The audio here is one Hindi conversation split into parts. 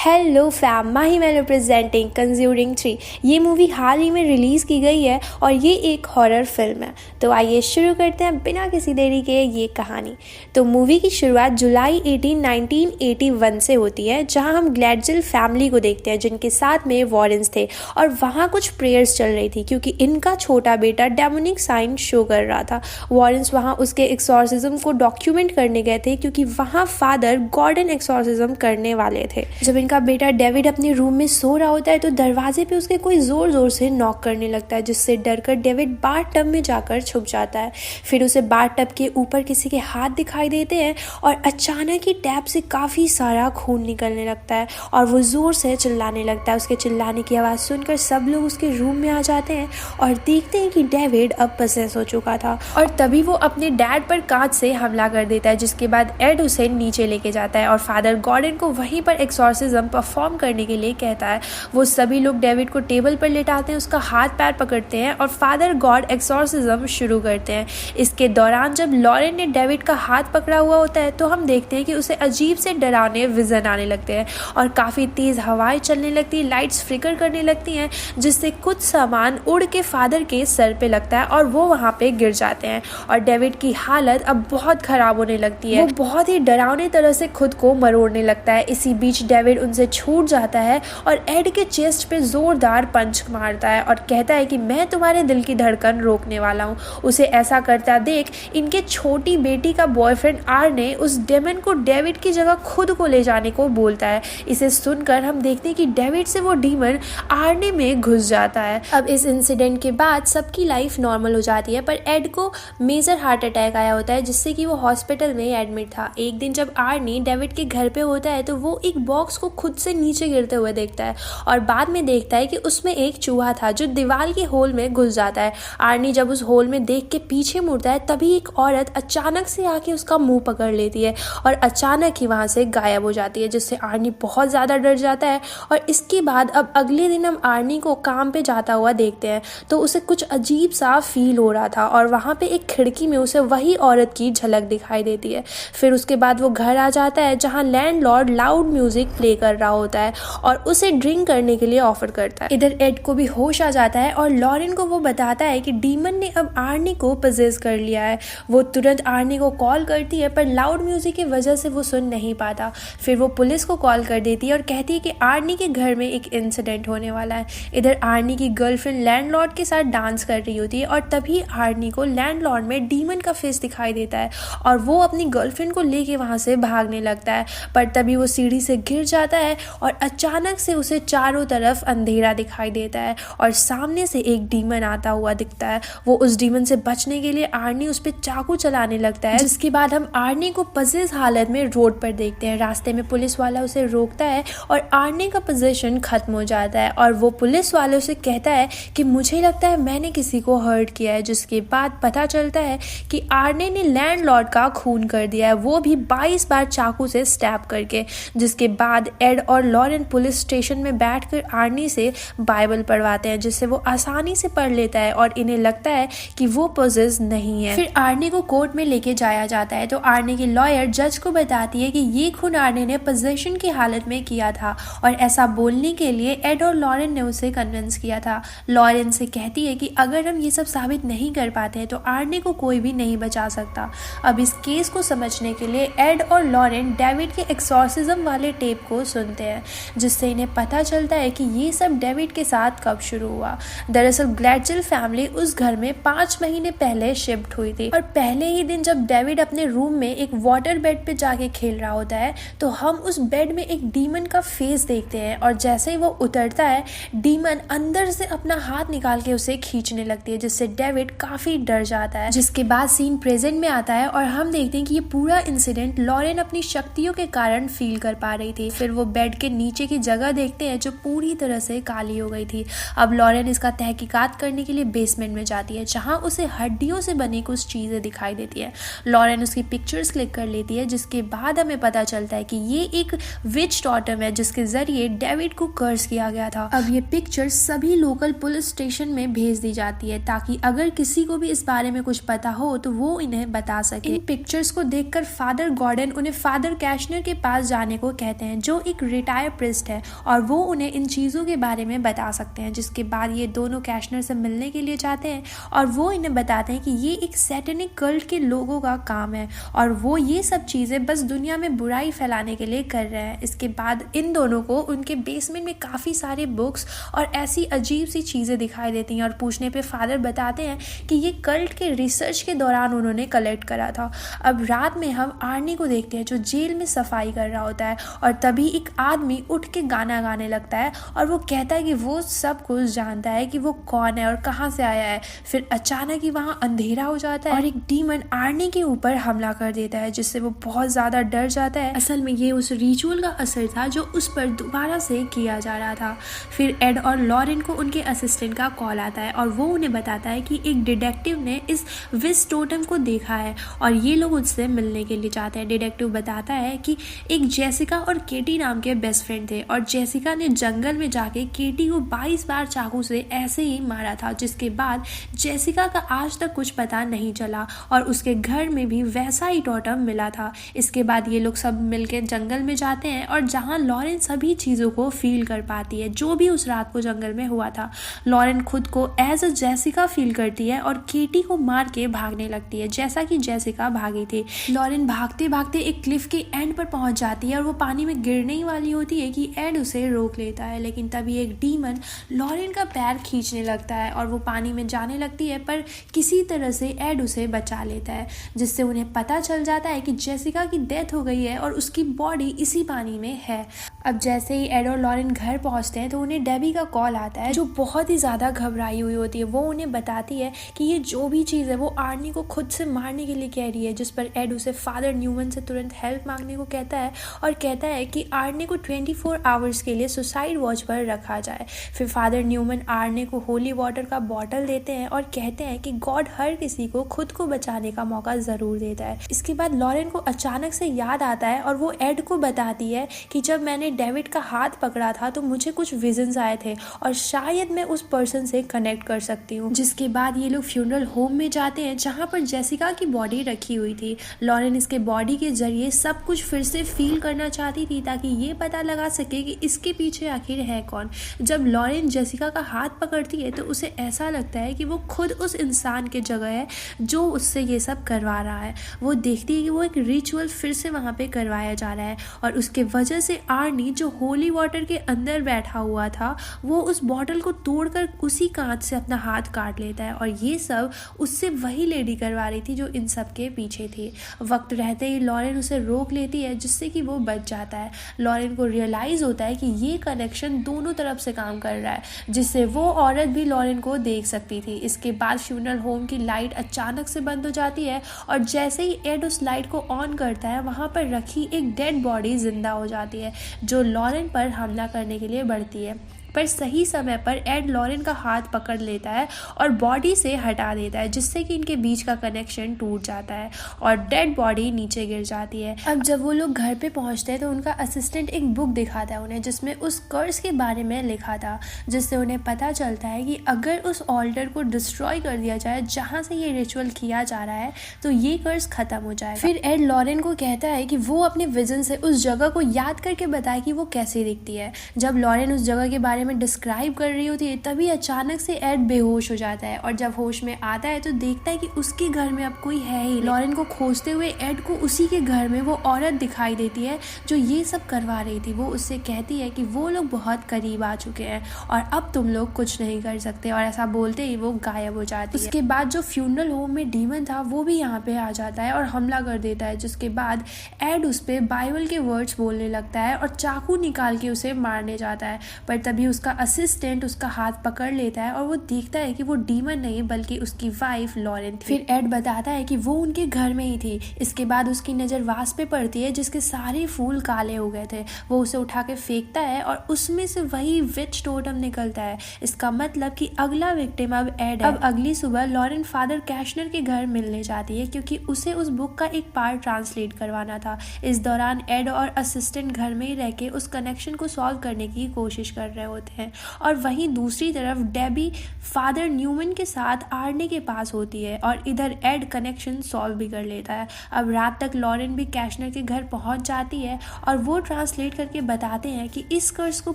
हेलो फैम, माही मैं रिप्रेजेंटिंग कंज्यूरिंग 3। ये मूवी हाल ही में रिलीज़ की गई है और ये एक हॉरर फिल्म है। तो आइए शुरू करते हैं बिना किसी देरी के ये कहानी। तो मूवी की शुरुआत जुलाई 18, 1981 से होती है, जहां हम ग्लैडजिल फैमिली को देखते हैं जिनके साथ में वॉरेंस थे और वहां कुछ प्रेयर्स चल रही थी क्योंकि इनका छोटा बेटा डेमोनिक साइन शो कर रहा था। वॉरेंस वहां उसके एक्सॉर्सिज्म को डॉक्यूमेंट करने गए थे क्योंकि वहां फादर गॉर्डन एक्सॉर्सिज्म करने वाले थे। जब इनका बेटा डेविड अपने रूम में सो रहा होता है तो दरवाजे पे उसके कोई जोर जोर से नॉक करने लगता है, जिससे डरकर डेविड बाथ टब में जाकर छुप जाता है। फिर उसे बाथ टब के ऊपर किसी के हाथ दिखाई देते हैं और अचानक ही टैप से काफी सारा खून निकलने लगता है और वो जोर से चिल्लाने लगता है। उसके चिल्लाने की आवाज सुनकर सब लोग उसके रूम में आ जाते हैं और देखते हैं कि डेविड अब पसेस हो चुका था और तभी वो अपने डैड पर कांच से हमला कर देता है, जिसके बाद एड उसे नीचे लेके जाता है और फादर गॉर्डन को वहीं पर एक्सॉर्सिज्म परफॉर्म करने के लिए कहता है। वो सभी लोग डेविड को टेबल पर लेटाते हैं, उसका हाथ पैर पकड़ते हैं और फादर गॉड एक्सॉर्सिज्म शुरू करते हैं। इसके दौरान जब लॉरेन ने डेविड का हाथ पकड़ा हुआ होता है तो हम देखते हैं कि उसे अजीब से डरावने विजन आने लगते हैं और काफ़ी तेज़ हवाएं चलने लगती है, लाइट्स फ्लिकर करने लगती हैं, जिससे कुछ सामान उड़ के फादर के सर पे लगता है और वो वहाँ पे गिर जाते हैं और डेविड की हालत अब बहुत ख़राब होने लगती है। वो बहुत ही डरावने तरह से खुद को मरोड़ने लगता है। इसी बीच डेविड उनसे छूट जाता है और एड के चेस्ट पे जोरदार पंच मारता है और कहता है कि मैं तुम्हारे दिल की धड़कन रोकने वाला हूँ। उसे ऐसा करता देख इनके छोटी बेटी का बॉयफ्रेंड आर ने उस डेमन को डेविड की जगह खुद को ले जाने को बोलता है। इसे सुनकर हम देखते हैं कि डेविड से वो डीमन आर्ने में घुस जाता है। अब इस इंसिडेंट के बाद सबकी लाइफ नॉर्मल हो जाती है, पर एड को मेजर हार्ट अटैक आया होता है, जिससे कि वो हॉस्पिटल में एडमिट था। एक दिन जब आर्नी डेविड के घर पे होता है तो वो एक बॉक्स को खुद से नीचे गिरते हुए देखता है और बाद में देखता है कि उसमें एक चूहा था जो दीवार के होल में घुस जाता है। आर्नी जब उस होल में देख के पीछे मुड़ता है तभी एक औरत अचानक से आके उसका मुंह पकड़ लेती है और अचानक ही वहां से गायब हो जाती है, जिससे आर्नी बहुत ज्यादा डर जाता है। और इसके बाद अब अगले दिन हम आर्नी को काम पे जाता हुआ देखते हैं तो उसे कुछ अजीब सा फील हो रहा था और वहां पे एक खिड़की में उसे वही औरत की झलक दिखाई देती है। फिर उसके बाद वो घर आ जाता है जहाँ लैंडलॉर्ड लाउड म्यूजिक प्ले कर रहा होता है और उसे ड्रिंक करने के लिए ऑफर करता है। इधर एड को भी होश आ जाता है और लॉरेन को वो बताता है कि डीमन ने अब आर्नी को पजेस कर लिया है। वो तुरंत आर्नी को कॉल करती है पर लाउड म्यूजिक की वजह से वो सुन नहीं पाता। फिर वो पुलिस को कॉल कर देती है और कहती है कि आर्नी के घर में एक इंसिडेंट होने वाला है। इधर आर्नी की गर्लफ्रेंड लैंडलॉर्ड के साथ डांस कर रही होती है और तभी आर्नी को लैंडलॉर्ड में डीमन का फेस दिखाई देता है और वो अपनी गर्लफ्रेंड को लेके वहां से भागने लगता है, पर तभी वो सीढ़ी से गिर जाता है और अचानक से उसे चारों तरफ अंधेरा दिखाई देता है और सामने से एक डीमन आता हुआ दिखता है। वो उस डीमन से बचने के लिए आर्नी उस पर चाकू चलाने लगता है, जिसके बाद हम आर्नी को पजेस हालत में रोड पर देखते हैं। रास्ते में पुलिस वाला उसे रोकता है और आर्नी का पोजीशन खत्म हो जाता है और वो पुलिस वाले उसे कहता है कि मुझे लगता है मैंने किसी को हर्ट किया है, जिसके बाद पता चलता है कि आर्नी ने लैंडलॉर्ड का खून कर दिया है, वो भी 22 बार चाकू से स्टैब करके। जिसके बाद एड और लॉरेन पुलिस स्टेशन में बैठकर आर्नी से बाइबल पढ़वाते हैं, जिससे वो आसानी से पढ़ लेता है और इन्हें लगता है कि वो पोजेस नहीं है। फिर आर्नी को कोर्ट में लेके जाया जाता है तो आर्नी की लॉयर जज को बताती है कि ये खून आर्नी ने पोजेशन की हालत में किया था और ऐसा बोलने के लिए एड और लॉरेन ने उसे कन्विंस किया था। लॉरेन से कहती है कि अगर हम ये सब साबित नहीं कर पाते हैं तो आर्नी को कोई भी नहीं बचा सकता। अब इस केस को समझने के लिए एड और लॉरेन डेविड के एक्सॉर्सिज्म वाले टेप को सुनते हैं, जिससे इन्हें पता चलता है कि ये सब डेविड के साथ कब शुरू हुआ। दरअसल ग्लैडजिल फैमिली उस घर में 5 महीने पहले शिफ्ट हुई थी और पहले ही दिन जब डेविड अपने रूम में एक वाटर बेड पे जाके खेल रहा होता है तो हम उस बेड में एक डीमन का फेस देखते हैं और जैसे ही वो उतरता है डीमन अंदर से अपना हाथ निकाल के उसे खींचने लगती है, जिससे डेविड काफी डर जाता है। जिसके बाद सीन प्रेजेंट में आता है और हम देखते हैं कि ये पूरा इंसिडेंट लॉरेन अपनी शक्तियों के कारण फील कर पा रही थी। फिर वो बेड के नीचे की जगह देखते हैं जो पूरी तरह से काली हो गई थी। अब लॉरेन इसका तहकीकात करने के लिए बेसमेंट में जाती है जहां उसे हड्डियों से बनी कुछ चीजें दिखाई देती है। लॉरेन उसकी पिक्चर्स क्लिक कर लेती है, जिसके बाद हमें पता चलता है कि ये एक विच टॉटम है जिसके जरिए डेविड को कर्स किया गया था। अब ये पिक्चर्स सभी लोकल पुलिस स्टेशन में भेज दी जाती है ताकि अगर किसी को भी इस बारे में कुछ पता हो तो वो इन्हें बता सके। इन पिक्चर्स को देखकर फादर गॉर्डन उन्हें फादर कैशनर के पास जाने को कहते हैं, जो एक रिटायर प्रिस्ट है और वो उन्हें इन चीज़ों के बारे में बता सकते हैं। जिसके बाद ये दोनों कैशनर से मिलने के लिए जाते हैं और वो इन्हें बताते हैं कि ये एक सैटेनिक कल्ट के लोगों का काम है और वो ये सब चीज़ें बस दुनिया में बुराई फैलाने के लिए कर रहे हैं। इसके बाद इन दोनों को उनके बेसमेंट में काफ़ी सारे बुक्स और ऐसी अजीब सी चीज़ें दिखाई देती हैं और पूछने पे फादर बताते हैं कि ये कल्ट के रिसर्च के दौरान उन्होंने कलेक्ट करा था। अब रात में हम आर्नी को देखते हैं जो जेल में सफाई कर रहा होता है और तभी एक आदमी उठ के गाना गाने लगता है और वो कहता है कि वो सब कुछ जानता है कि वो कौन है और कहाँ से आया है। फिर अचानक ही वहाँ अंधेरा हो जाता है और एक डीमन आर्नी के ऊपर हमला कर देता है जिससे वो बहुत ज़्यादा डर जाता है। असल में ये उस रिचुअल का असर था जो उस पर दोबारा से किया जा रहा था। फिर एड और लॉरेन को उनके असिस्टेंट का कॉल आता है और वो उन्हें बताता है कि एक डिटेक्टिव ने इस विश टोटम को देखा है और ये लोग उससे मिलने के लिए जाते हैं। डिटेक्टिव बताता है कि एक जेसिका और केटी नाम के बेस्ट फ्रेंड थे और जेसिका ने जंगल में जाके केटी को 22 बार चाकू से ऐसे ही मारा था, जिसके बाद जेसिका का आज तक कुछ पता नहीं चला और उसके घर में भी वैसा ही टोटम मिला था। इसके बाद ये लोग सब मिलकर जंगल में जाते हैं और जहाँ लॉरेन सभी चीज़ों को फील कर पाती है जो भी उस रात को जंगल में हुआ था। लॉरेन खुद को एज अ जेसिका फील करती है और केटी को मार के भागने लगती है जैसा कि जेसिका भागी थी। लॉरेन भागते भागते एक क्लिफ के एंड पर पहुंच जाती है और वो पानी में गिरने ही वाली होती है कि एड उसे रोक लेता है, लेकिन तभी एक डीमन लॉरेन का पैर खींचने लगता है और वो पानी में जाने लगती है, पर किसी तरह से एड उसे बचा लेता है जिससे उन्हें पता चल जाता है कि जेसिका की डेथ हो गई है और उसकी बॉडी इसी पानी में है। अब जैसे ही एड और लॉरेन घर पहुंचते हैं तो उन्हें डेबी का कॉल आता है जो बहुत ही ज़्यादा घबराई हुई होती है। वो उन्हें बताती है कि ये जो भी चीज़ है वो आर्नी को खुद से मारने के लिए कह रही है, जिस पर एड उसे फादर न्यूमन से तुरंत हेल्प मांगने को कहता है और कहता है कि आर्नी को 24 आवर्स के लिए सुसाइड वॉच पर रखा जाए। फिर फादर न्यूमन आर्नी को होली वाटर का बॉटल देते हैं और कहते हैं कि गॉड हर किसी को खुद को बचाने का मौका ज़रूर देता है। इसके बाद लॉरेन को अचानक से याद आता है और वो एड को बताती है कि जब मैंने डेविड का हाथ पकड़ा था तो मुझे कुछ विजन्स आए थे और शायद मैं उस पर्सन से कनेक्ट कर सकती हूँ। जिसके बाद ये लोग फ्यूनरल होम में जाते हैं जहाँ पर जेसिका की बॉडी रखी हुई थी। लॉरेन इसके बॉडी के जरिए सब कुछ फिर से फील करना चाहती थी ताकि ये पता लगा सके कि इसके पीछे आखिर है कौन। जब लॉरेन जेसिका का हाथ पकड़ती है तो उसे ऐसा लगता है कि वो खुद उस इंसान के जगह है जो उससे ये सब करवा रहा है। वो देखती है कि वो एक रिचुअल फिर से वहाँ पे करवाया जा रहा है और उसके वजह से आर्नी जो होली वाटर के अंदर बैठा हुआ था वो उस बॉटल को तोड़कर उसी कांच से अपना हाथ काट लेता है और ये सब उससे वही लेडी करवा रही थी जो इन सब के पीछे थी। वक्त रहते ही लॉरेन उसे रोक लेती है जिससे कि वो बच जाता है। लॉरेन को रियलाइज़ होता है कि ये कनेक्शन दोनों तरफ से काम कर रहा है जिससे वो औरत भी लॉरेन को देख सकती थी। इसके बाद फ्यूनरल होम की लाइट अचानक से बंद हो जाती है और जैसे ही एड उस लाइट को ऑन करता है वहाँ पर रखी एक डेड बॉडी जिंदा हो जाती है जो लॉरेन पर हमला करने के लिए बढ़ती है। पर सही समय पर एड लॉरेन का हाथ पकड़ लेता है और बॉडी से हटा देता है जिससे कि इनके बीच का कनेक्शन टूट जाता है और डेड बॉडी नीचे गिर जाती है। अब जब वो लोग घर पे पहुंचते हैं तो उनका असिस्टेंट एक बुक दिखाता है उन्हें जिसमें उस कर्स के बारे में लिखा था, जिससे उन्हें पता चलता है कि अगर उस ऑल्टर को डिस्ट्रॉय कर दिया जाए जहाँ से ये रिचुअल किया जा रहा है तो ये कर्स खत्म हो जाएगा। फिर एड लॉरेन को कहता है कि वो अपने विजन से उस जगह को याद करके बताए कि वो कैसी दिखती है। जब लॉरेन उस जगह के बारे में डिस्क्राइब कर रही होती है तभी अचानक से एड बेहोश हो जाता है और जब होश में आता है तो देखता है कि उसके घर में अब कोई है ही। लॉरेन को खोजते हुए एड को उसी के घर में वो औरत दिखाई देती है जो ये सब करवा रही थी। वो उससे कहती है कि वो लोग बहुत करीब आ चुके हैं और अब तुम लोग कुछ नहीं कर सकते और ऐसा बोलते ही वो गायब हो जाती है। उसके बाद जो फ्यूनरल होम में डीमन था वो भी यहाँ पे आ जाता है और हमला कर देता है, जिसके बाद एड उस पे बाइबल के वर्ड्स बोलने लगता है और चाकू निकाल के उसे मारने जाता है। पर तभी उसका असिस्टेंट उसका हाथ पकड़ लेता है और वो देखता है कि वो डीमन नहीं बल्कि उसकी वाइफ लॉरेन थी। फिर एड बताता है कि वो उनके घर में ही थी। इसके बाद उसकी नज़र वास पे पड़ती है जिसके सारे फूल काले हो गए थे। वो उसे उठा के फेंकता है और उसमें से वही विच टोटम निकलता है। इसका मतलब कि अगला विक्टिम अब एड है। अब अगली सुबह लॉरेन फादर कैशनर के घर मिलने जाती है क्योंकि उसे उस बुक का एक पार्ट ट्रांसलेट करवाना था। इस दौरान एड और असिस्टेंट घर में ही रह के उस कनेक्शन को सॉल्व करने की कोशिश कर रहे होते होते हैं। और वहीं दूसरी तरफ डेबी फादर न्यूमन के साथ आर्नी के पास होती है और इधर एड कनेक्शन सॉल्व भी कर लेता है। अब रात तक लॉरेन भी कैशनर के घर पहुंच जाती है और वो ट्रांसलेट करके बताते हैं कि इस कर्ज को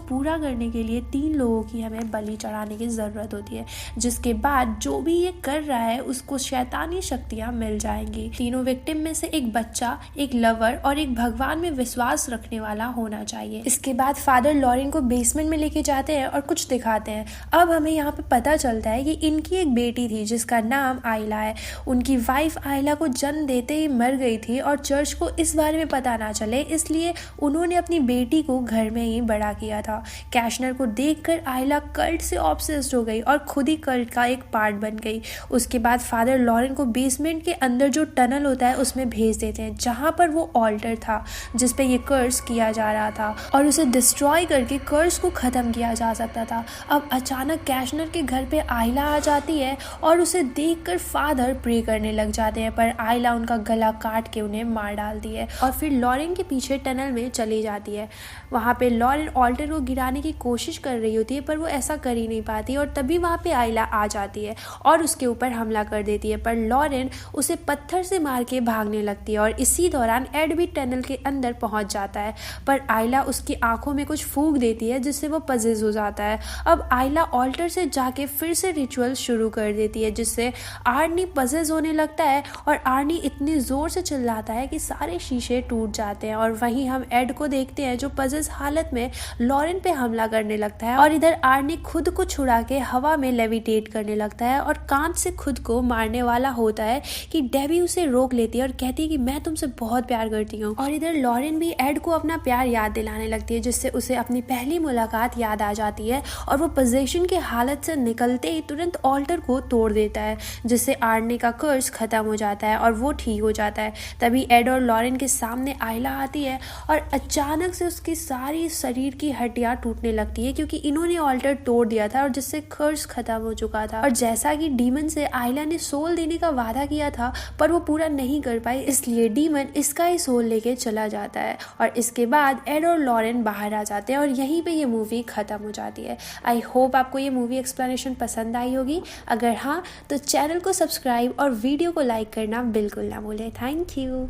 पूरा करने के लिए 3 लोगों की हमें बलि चढ़ाने की ज़रूरत होती है, जिसके बाद जो भी ये कर रहा है उसको शैतानी शक्तियाँ मिल जाएंगी। तीनों विक्टिम में से एक बच्चा, एक लवर और एक भगवान में विश्वास रखने वाला होना चाहिए। इसके बाद फादर लॉरेन को बेसमेंट में लेके जाते हैं और कुछ दिखाते हैं। अब हमें यहाँ पे पता चलता है कि इनकी एक बेटी थी जिसका नाम आइला है। उनकी वाइफ आइला को जन्म देते ही मर गई थी और चर्च को इस बारे में पता ना चले, इसलिए उन्होंने अपनी बेटी को घर में ही बड़ा किया था। कैशनर को देखकर आइला कल्ट से ऑब्सेस्ड हो गई और खुद ही कल्ट का एक पार्ट बन गई। उसके बाद फादर लॉरेन को बेसमेंट के अंदर जो टनल होता है उसमें भेज देते हैं, जहाँ पर वो ऑल्टर था जिस पे ये कर्स किया जा रहा था और उसे डिस्ट्रॉय करके कर्स को ख़त्म किया जा सकता था। अब अचानक कैशनर के घर पे आइला आ जाती है और उसे देखकर फादर प्रे करने लग जाते हैं, पर आइला उनका गला काट के उन्हें मार डालती है और फिर लॉरेन के पीछे टनल में चली जाती है। वहाँ पे लॉरेन ऑल्टर को गिराने की कोशिश कर रही होती है, पर वो ऐसा कर ही नहीं पाती और तभी वहाँ पे आइला आ जाती है और उसके ऊपर हमला कर देती है, पर लॉरेन उसे पत्थर से मार के भागने लगती है और इसी दौरान एड भी टनल के अंदर पहुँच जाता है, पर आइला उसकी आंखों में कुछ फूंक देती है जिससे वो पजेस हो जाता है। अब आइला ऑल्टर से जाके फिर से रिचुअल शुरू कर देती है जिससे आर्नी पजेस होने लगता है और आर्नी इतनी जोर से चिल्लाता है कि सारे शीशे टूट जाते हैं। और वहीं हम एड को देखते हैं जो पजेस हालत में लॉरेन पे हमला करने लगता है और इधर आर्नी खुद को छुड़ा के हवा में लेविटेट करने लगता है और कांच से खुद को मारने वाला होता है कि डेबी उसे रोक लेती है और कहती है कि मैं तुमसे बहुत प्यार करती हूँ। और इधर लॉरेन भी एड को अपना प्यार याद दिलाने लगती है जिससे उसे अपनी पहली मुलाकात याद आ जाती है और वो पोजेशन के हालत से निकलते ही तुरंत ऑल्टर को तोड़ देता है जिससे आर्नी का कर्ज खत्म हो जाता है और वो ठीक हो जाता है। तभी एड और लॉरेन के सामने आइला आती है और अचानक से उसकी सारी शरीर की हड्डियां टूटने लगती है क्योंकि इन्होंने ऑल्टर तोड़ दिया था और जिससे कर्ज खत्म हो चुका था। और जैसा कि डीमन से आइला ने सोल देने का वादा किया था पर वो पूरा नहीं कर पाई, इसलिए डीमन इसका ही सोल लेके चला जाता है और इसके बाद एड और लॉरेन बाहर आ जाते हैं और यहीं पे ये मूवी खत्म हो जाती है। आई होप आपको ये मूवी एक्सप्लेनेशन पसंद आई होगी। अगर हाँ तो चैनल को सब्सक्राइब और वीडियो को लाइक करना बिल्कुल ना भूलें। Thank you.